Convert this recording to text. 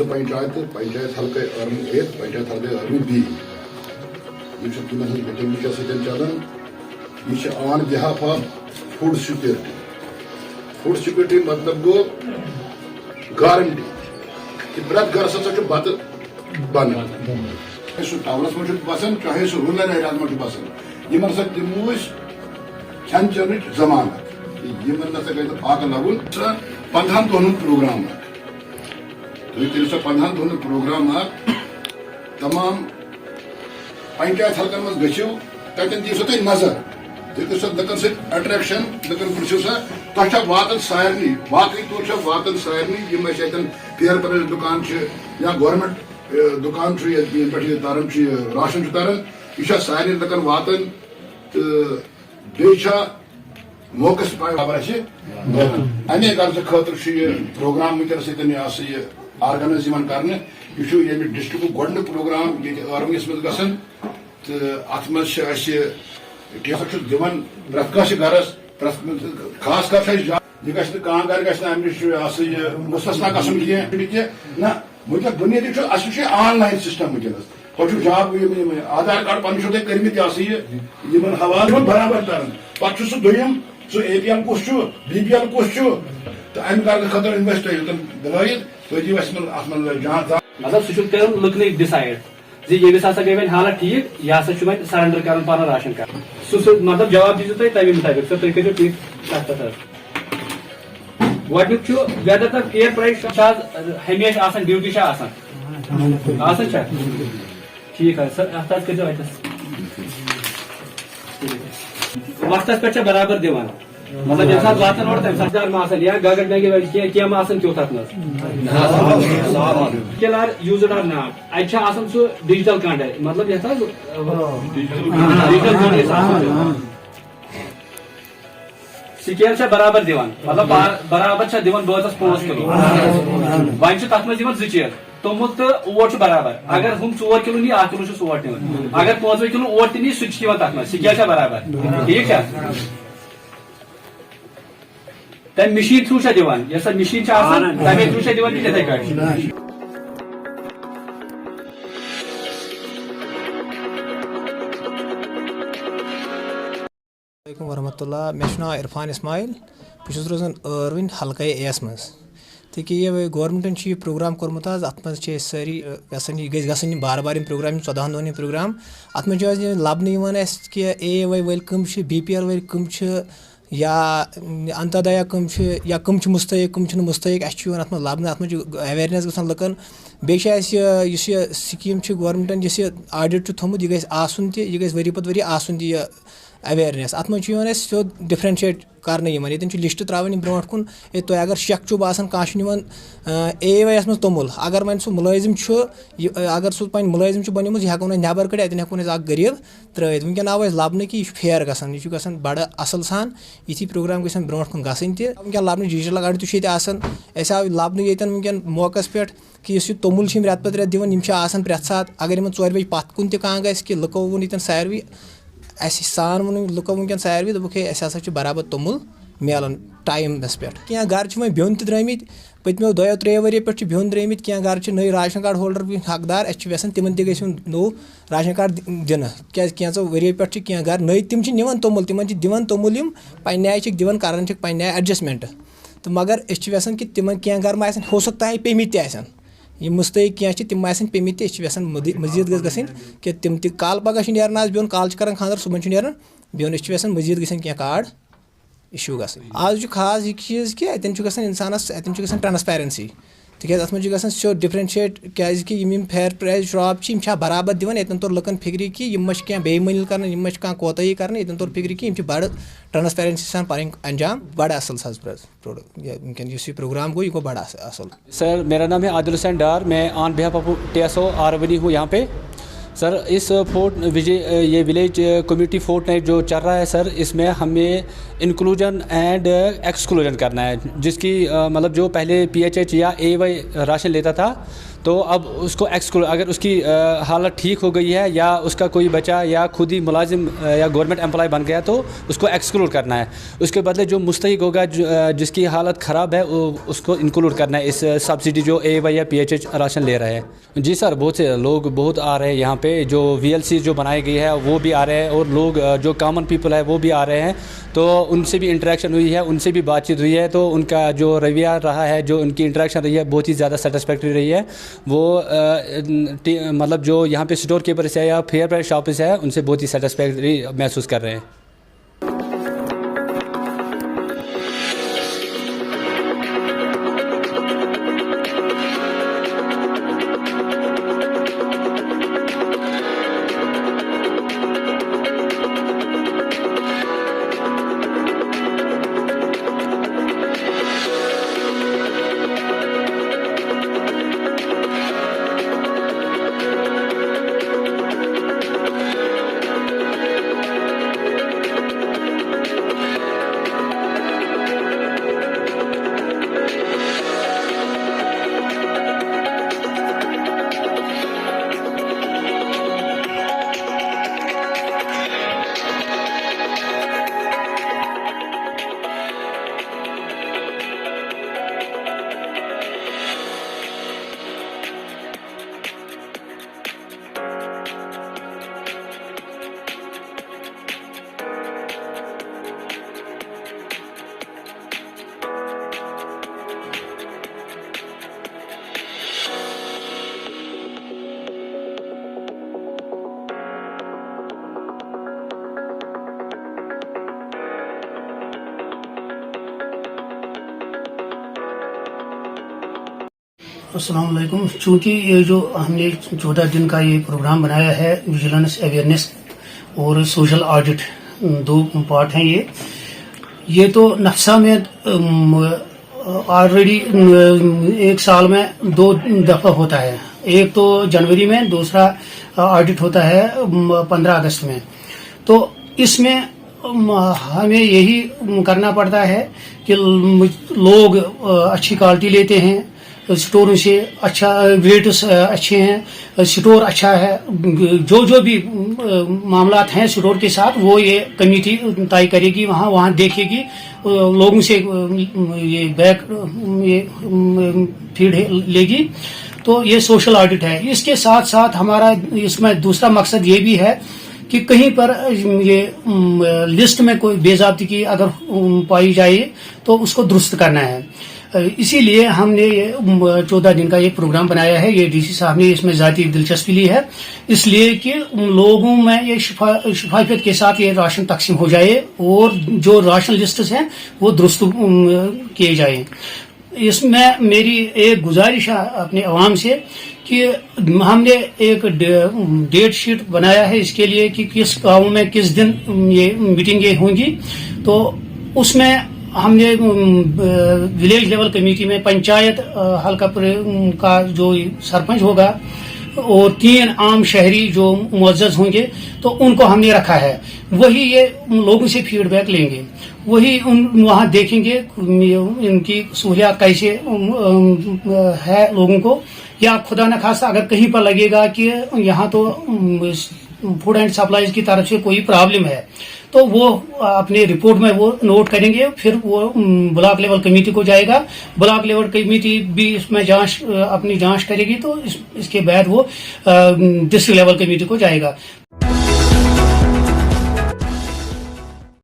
पंचायत पंचायत हल्के अर्मी ए पंचायत हल्के vermi B ये चलान यह on behalf of food security मतलब गो गारंटी कि प्रत घर हसा बत बन सह टाउनस मज बसान चाहे सह रूरल एरिया मज बसान इन हसा दिमो खेन चेन जमानत इन ना गई फाक लगुन 15 दोहन प्रोग्राम तुम 15 दोहन प्रोग्राम तमाम पंचायत हल्कन मज गो तन दीव तुम नजर तुम लुकन सत अट्रैक्शन लुकन पृछो सा तुम वातन सारे बाकी तौर वातन सारे फेयर प्राइस दुकान या गवर्नमेंट दुकान पे तारान राशन तारान यह सारे लुकन वातन तो बे मौकस खबर अमे गर्ज खतर प्रोग्राम वनकस आर्गनाइज कर यह डिस्ट्रिक्ट गोडन प्रोग्राम ये आर्मीस मज गसन तो अत मज दिवान प्रत गरस खास कर यह गह गर गह मुस्तना गसन कह ना वनक बुनियादी ऑनलाइन सिस्टम वनकस पे जॉब आधार कार्ड पन कर्मित हवाले बराबर तरन पे सह दुम सह APL कुछ BPL कुछ तो अमे गर्ज खतर इन्वेस्ट दिलायत तो जान मतलब सह लुकन डिसाइड ये गई वन हालत ठीक यह हसा सरेंडर कर पान राशन कार्ड सह मतलब जवाब दीजिए तुम तमे मुताबिक सर तुम करो ठीक गोडनुक वेदर तक फेयर प्राइस हमेशा ड्यूटी ठीक है सर अत कर वक्त पे बराबर दिवान मतलब ये वातान और तम साथ या गगन मैगी क्या त्युत किलर यूजड आर नाट अत सह डिजिटल कंटेंट मतलब ये डिजिटल कंटेंट स्केल बराबर दिवान मतलब बराबर दिवान बस 5 किलो वन तथ मज 2 चीज तोमुल तो ओट बराबर अगर हम 4 किलो नी 8 किलो ओट निवन अगर 5 किलो ओट नी सह तथ मज स्केल बराबर ठीक है तम मशीन थ्रू दिवान यस मशीन तमे थ्रू दिवान इथे कट वरहमतुल्लाह मे नाव इरफान इस्माइल बहुत रोजान अर्विन हल्के एस मज तो कि ये गवर्नमेंटन यह प्रोग्राम कोर्मुत अत मे सारी यह गई बार बार प्रोग्राम 14 दोहन प्रोग्राम अत मे लबन कि AAY वल कम BPL वल कम या अंतोदया कम या कम मुस्तक कम मुस्तक अत लबन अत अवेयरनेस गसान लुकन बेस स्कीम गवर्नमेंटन इस ऑडिट थोमुत यह गई यह गई वरी पत वरी यह अवेयरनेस अत मे सो डिफरेंशिएट कर ये लिस्ट त्रावन ब्रो कुन तुम अगर शक बासान कह AAY मज तोमुल अगर वन सह मुलाजिम अगर सह पे मुलाजिम बनिमुत यह हेको नबर कड़ अतन हेको गरीब त्रत वनकन आव लबन कि यह फेयर गसान यह बड़ असल सान यी प्रोग्राम गन ब्रो कुन गसन तन लबन डिजिटल गाड़ी तुम आव लबन ये वनकन मौकस पे कि इस तोमुल रेत पे रेत दिवान प्रेत सात अगर इन 4 बजे पत कुन कह कि लुको वोन ये सारवी सान वो लुको वनकन सारवी दोक हसा बराबर तोमुल मिलान टाइमस पे क्या गर वो बिन द्रमित पत्मो 2-3 वरी पे बिन द्रमित क्या गर नई राशन कार्ड होल्डर हकदार असान तिमन तक नो राशन कार्ड दिन क्या वरी पे क्या गर नई तम निवान तोमुल तिमन दिवान तोमुल पन्ने आय दिवान कर पन्ने आय एडजस्टमेंट तो मगर यसान कि तिमन क्या गर मा हो सकता है पेमित तन ये मुस्तक क्या तम पेमित यसान मजीद गई कि तम कल पगह नेरान बिन कल कर खानदर सुबह नेरान बिन यसान मजीद गई क्या कार्ड इशू गई आज खास यह चीज़ कि अतन इंसानस अतन ट्रांसपेरेंसी तिक अत मे सो डिफरेंशिएट क्या फेयर प्राइस शॉप बराबर दिवान यन तोर लुकन फिक्री कि यम क्या बेईमानी कर यम कोताही कर यन तोर फिक्री कि बड़ ट्रांसपेरेंसी सान पन अंजाम बड़ असल वनकन प्रोग्राम गो यह गो बड़ा असल। सर मेरा नाम है आदिल हुसैन डार, मैं ऑन बिहाफ ऑफ TSO आरवनी हूँ यहाँ पे। सर इस ये विलेज कम्युनिटी फोर्टनाइट जो चल रहा है सर, इसमें हमें इंक्लूजन एंड एक्सक्लूजन करना है, जिसकी मतलब जो पहले PHH या AY राशन लेता था तो अब उसको एक्सक्लूड, अगर उसकी हालत ठीक हो गई है या उसका कोई बच्चा या खुद ही मुलाजिम या गवर्नमेंट एम्प्लॉय बन गया तो उसको एक्सक्लूड करना है। उसके बदले जो मुस्तहिक होगा, जिसकी हालत ख़राब है, उसको इंक्लूड करना है इस सब्सिडी जो AY या PHH राशन ले रहे हैं। जी सर, बहुत से लोग बहुत आ रहे हैं यहाँ पे, जो VLC जो बनाई गई है वो भी आ रहे हैं, और लोग जो कॉमन पीपल है वो भी आ रहे हैं। तो उनसे भी इंटरेक्शन हुई है, उनसे भी बातचीत हुई है, तो उनका जो रवैया रहा है, जो उनकी इंटरेक्शन रही है, बहुत ही ज़्यादा सेटिस्फैक्ट्री रही है। वो मतलब जो यहाँ पे स्टोर कीपर्स है या फेयर प्राइस शॉप्स है, उनसे बहुत ही सेटिस्फैक्ट्री महसूस कर रहे हैं। अस्सलाम वालेकुम। चूँकि ये जो हमने 14 दिन का ये प्रोग्राम बनाया है, विजिलेंस अवेयरनेस और सोशल ऑडिट, 2 पार्ट हैं ये तो नक्शा में ऑलरेडी 1 साल में 2 दफ़ा होता है। एक तो जनवरी में, दूसरा ऑडिट होता है 15 अगस्त में। तो इसमें हमें यही करना पड़ता है कि लोग अच्छी क्वालिटी लेते हैं, स्टोरों से अच्छा वेट अच्छे हैं, स्टोर अच्छा है, जो भी मामलात हैं स्टोर के साथ वो ये कमेटी तय करेगी, वहाँ देखेगी, लोगों से ये बैक ये फीड लेगी। तो ये सोशल ऑडिट है। इसके साथ साथ हमारा इसमें दूसरा मकसद ये भी है कि कहीं पर ये लिस्ट में कोई बेज़ाब्ती अगर पाई जाए तो उसको दुरुस्त करना है। इसीलिए हमने ये 14 दिन का ये प्रोग्राम बनाया है। ये DC साहब ने इसमें ज़ाती दिलचस्पी ली है, इसलिए कि लोगों में ये शफाफियत के साथ ये राशन तकसीम हो जाए और जो राशन लिस्ट हैं वो दुरुस्त किए जाए। इसमें मेरी एक गुजारिश है अपने अवाम से कि हमने एक डेट शीट बनाया है इसके लिए कि किस गाँव में किस दिन ये मीटिंगें होंगी। तो उसमें हमने विलेज लेवल कमेटी में पंचायत हल्का का जो सरपंच होगा और 3 आम शहरी जो मुअज़्ज़ज़ होंगे तो उनको हमने रखा है। वही ये लोगों से फीडबैक लेंगे, वही वहाँ देखेंगे इनकी सहूलियत कैसे है लोगों को, या खुदा न खास्ता अगर कहीं पर लगेगा कि यहाँ तो फूड एंड सप्लाईज की तरफ से कोई प्रॉब्लम है तो वो अपने रिपोर्ट में वो नोट करेंगे, फिर वो ब्लॉक लेवल कमेटी को जाएगा। ब्लॉक लेवल कमेटी भी इसमें अपनी जांच करेगी, तो इसके बाद वो डिस्ट्रिक्ट लेवल कमेटी को जाएगा।